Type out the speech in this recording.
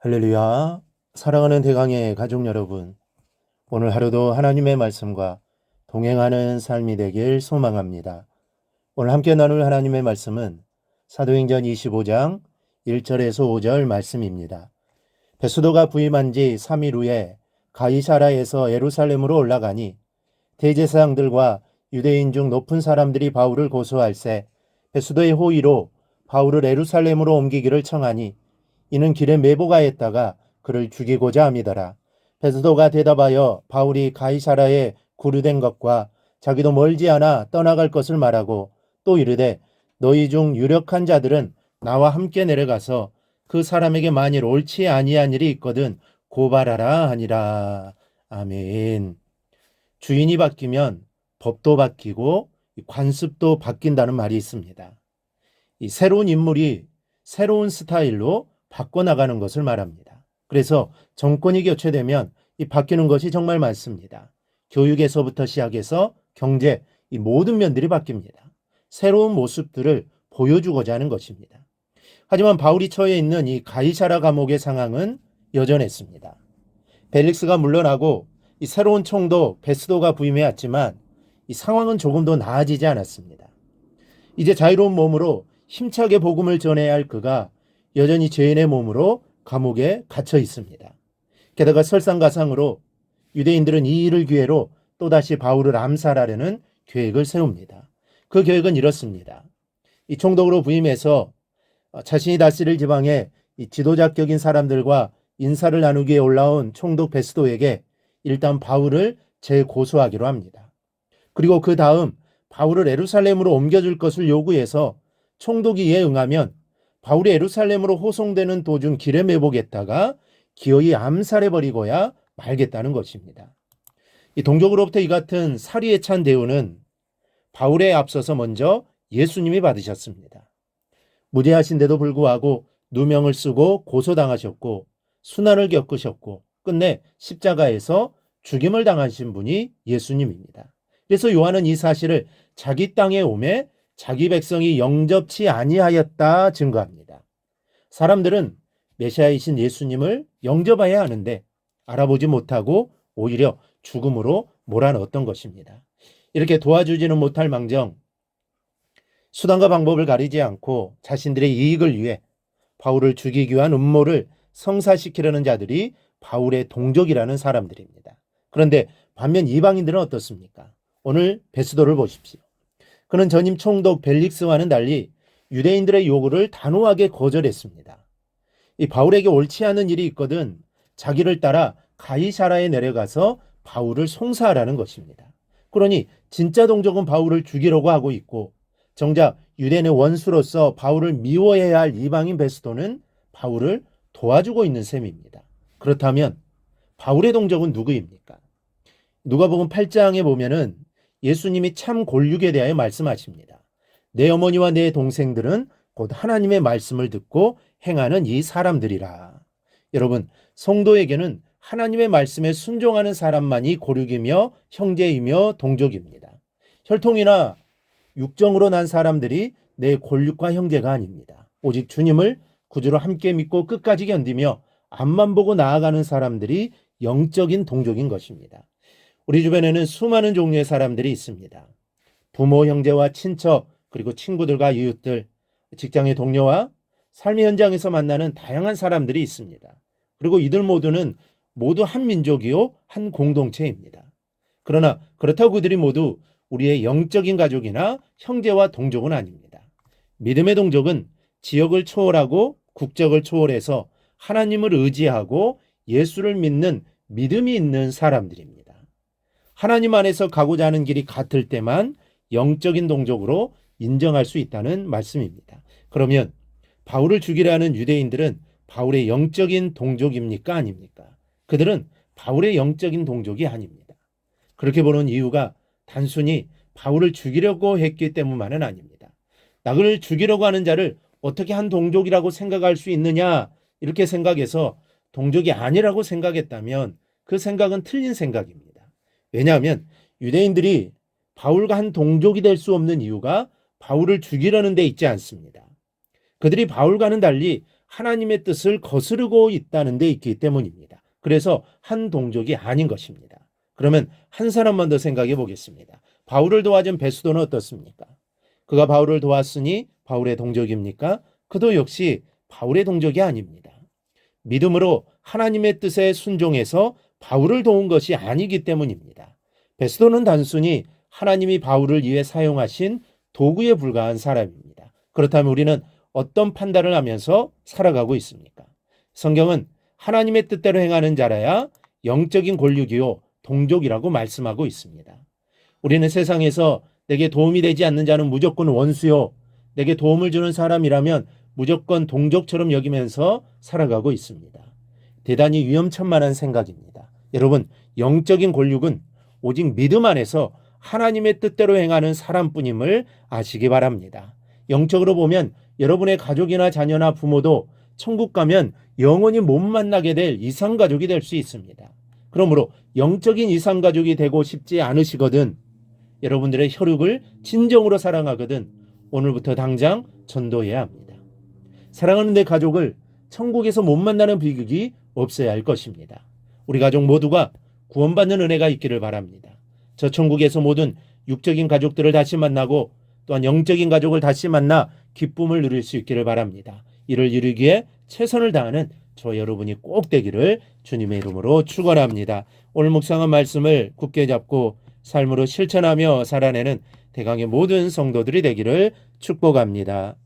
할렐루야. 사랑하는 대강의 가족 여러분, 오늘 하루도 하나님의 말씀과 동행하는 삶이 되길 소망합니다. 오늘 함께 나눌 하나님의 말씀은 사도행전 25장 1절에서 5절 말씀입니다. 베스도가 부임한 지 3일 후에 가이사라에서 예루살렘으로 올라가니 대제사장들과 유대인 중 높은 사람들이 바울을 고소할세 베스도의 호의로 바울을 예루살렘으로 옮기기를 청하니 이는 길에 매복하였다가 그를 죽이고자 함이더라. 베스도가 대답하여 바울이 가이사라에 구류된 것과 자기도 멀지 않아 떠나갈 것을 말하고 또 이르되 너희 중 유력한 자들은 나와 함께 내려가서 그 사람에게 만일 옳지 아니한 일이 있거든 고발하라 하니라. 아멘. 주인이 바뀌면 법도 바뀌고 관습도 바뀐다는 말이 있습니다. 이 새로운 인물이 새로운 스타일로 바꿔나가는 것을 말합니다. 그래서 정권이 교체되면 이 바뀌는 것이 정말 많습니다. 교육에서부터 시작해서 경제, 이 모든 면들이 바뀝니다. 새로운 모습들을 보여주고자 하는 것입니다. 하지만 바울이 처해 있는 이 가이사라 감옥의 상황은 여전했습니다. 벨릭스가 물러나고 이 새로운 총독 베스도가 부임해 왔지만 이 상황은 조금도 나아지지 않았습니다. 이제 자유로운 몸으로 힘차게 복음을 전해야 할 그가 여전히 죄인의 몸으로 감옥에 갇혀 있습니다. 게다가 설상가상으로 유대인들은 이 일을 기회로 또다시 바울을 암살하려는 계획을 세웁니다. 그 계획은 이렇습니다. 이 총독으로 부임해서 자신이 다스릴 지방의 이 지도자격인 사람들과 인사를 나누기에 올라온 총독 베스도에게 일단 바울을 재고소하기로 합니다. 그리고 그 다음 바울을 예루살렘으로 옮겨줄 것을 요구해서 총독이 이에 응하면 바울이 예루살렘으로 호송되는 도중 길에 매복했다가 기어이 암살해버리고야 말겠다는 것입니다. 이 동족으로부터 이 같은 사리에 찬 대우는 바울에 앞서서 먼저 예수님이 받으셨습니다. 무죄하신데도 불구하고 누명을 쓰고 고소당하셨고 순환을 겪으셨고 끝내 십자가에서 죽임을 당하신 분이 예수님입니다. 그래서 요한은 이 사실을 자기 땅에 오매 자기 백성이 영접치 아니하였다 증거합니다. 사람들은 메시아이신 예수님을 영접해야 하는데 알아보지 못하고 오히려 죽음으로 몰아넣었던 것입니다. 이렇게 도와주지는 못할 망정 수단과 방법을 가리지 않고 자신들의 이익을 위해 바울을 죽이기 위한 음모를 성사시키려는 자들이 바울의 동족이라는 사람들입니다. 그런데 반면 이방인들은 어떻습니까? 오늘 베스도를 보십시오. 그는 전임 총독 벨릭스와는 달리 유대인들의 요구를 단호하게 거절했습니다. 이 바울에게 옳지 않은 일이 있거든 자기를 따라 가이사라에 내려가서 바울을 송사하라는 것입니다. 그러니 진짜 동족은 바울을 죽이려고 하고 있고 정작 유대인의 원수로서 바울을 미워해야 할 이방인 베스도는 바울을 도와주고 있는 셈입니다. 그렇다면 바울의 동족은 누구입니까? 누가복음 8장에 보면은 예수님이 참 골육에 대하여 말씀하십니다. 내 어머니와 내 동생들은 곧 하나님의 말씀을 듣고 행하는 이 사람들이라. 여러분, 성도에게는 하나님의 말씀에 순종하는 사람만이 고륙이며 형제이며 동족입니다. 혈통이나 육정으로 난 사람들이 내 골육과 형제가 아닙니다. 오직 주님을 구주로 함께 믿고 끝까지 견디며 앞만 보고 나아가는 사람들이 영적인 동족인 것입니다. 우리 주변에는 수많은 종류의 사람들이 있습니다. 부모, 형제와 친척, 그리고 친구들과 이웃들, 직장의 동료와 삶의 현장에서 만나는 다양한 사람들이 있습니다. 그리고 이들 모두는 모두 한 민족이요, 한 공동체입니다. 그러나 그렇다고 그들이 모두 우리의 영적인 가족이나 형제와 동족은 아닙니다. 믿음의 동족은 지역을 초월하고 국적을 초월해서 하나님을 의지하고 예수를 믿는 믿음이 있는 사람들입니다. 하나님 안에서 가고자 하는 길이 같을 때만 영적인 동족으로 인정할 수 있다는 말씀입니다. 그러면 바울을 죽이려 하는 유대인들은 바울의 영적인 동족입니까? 아닙니까? 그들은 바울의 영적인 동족이 아닙니다. 그렇게 보는 이유가 단순히 바울을 죽이려고 했기 때문만은 아닙니다. 나를 죽이려고 하는 자를 어떻게 한 동족이라고 생각할 수 있느냐 이렇게 생각해서 동족이 아니라고 생각했다면 그 생각은 틀린 생각입니다. 왜냐하면 유대인들이 바울과 한 동족이 될 수 없는 이유가 바울을 죽이려는 데 있지 않습니다. 그들이 바울과는 달리 하나님의 뜻을 거스르고 있다는 데 있기 때문입니다. 그래서 한 동족이 아닌 것입니다. 그러면 한 사람만 더 생각해 보겠습니다. 바울을 도와준 베스도는 어떻습니까? 그가 바울을 도왔으니 바울의 동족입니까? 그도 역시 바울의 동족이 아닙니다. 믿음으로 하나님의 뜻에 순종해서 바울을 도운 것이 아니기 때문입니다. 베스도는 단순히 하나님이 바울을 위해 사용하신 도구에 불과한 사람입니다. 그렇다면 우리는 어떤 판단을 하면서 살아가고 있습니까? 성경은 하나님의 뜻대로 행하는 자라야 영적인 권력이요 동족이라고 말씀하고 있습니다. 우리는 세상에서 내게 도움이 되지 않는 자는 무조건 원수요, 내게 도움을 주는 사람이라면 무조건 동족처럼 여기면서 살아가고 있습니다. 대단히 위험천만한 생각입니다. 여러분, 영적인 권력은 오직 믿음 안에서 하나님의 뜻대로 행하는 사람뿐임을 아시기 바랍니다. 영적으로 보면 여러분의 가족이나 자녀나 부모도 천국 가면 영원히 못 만나게 될 이상가족이 될 수 있습니다. 그러므로 영적인 이상가족이 되고 싶지 않으시거든, 여러분들의 혈육을 진정으로 사랑하거든 오늘부터 당장 전도해야 합니다. 사랑하는 내 가족을 천국에서 못 만나는 비극이 없어야 할 것입니다. 우리 가족 모두가 구원받는 은혜가 있기를 바랍니다. 저 천국에서 모든 육적인 가족들을 다시 만나고 또한 영적인 가족을 다시 만나 기쁨을 누릴 수 있기를 바랍니다. 이를 이루기에 최선을 다하는 저 여러분이 꼭 되기를 주님의 이름으로 축원합니다. 오늘 묵상한 말씀을 굳게 잡고 삶으로 실천하며 살아내는 대강의 모든 성도들이 되기를 축복합니다.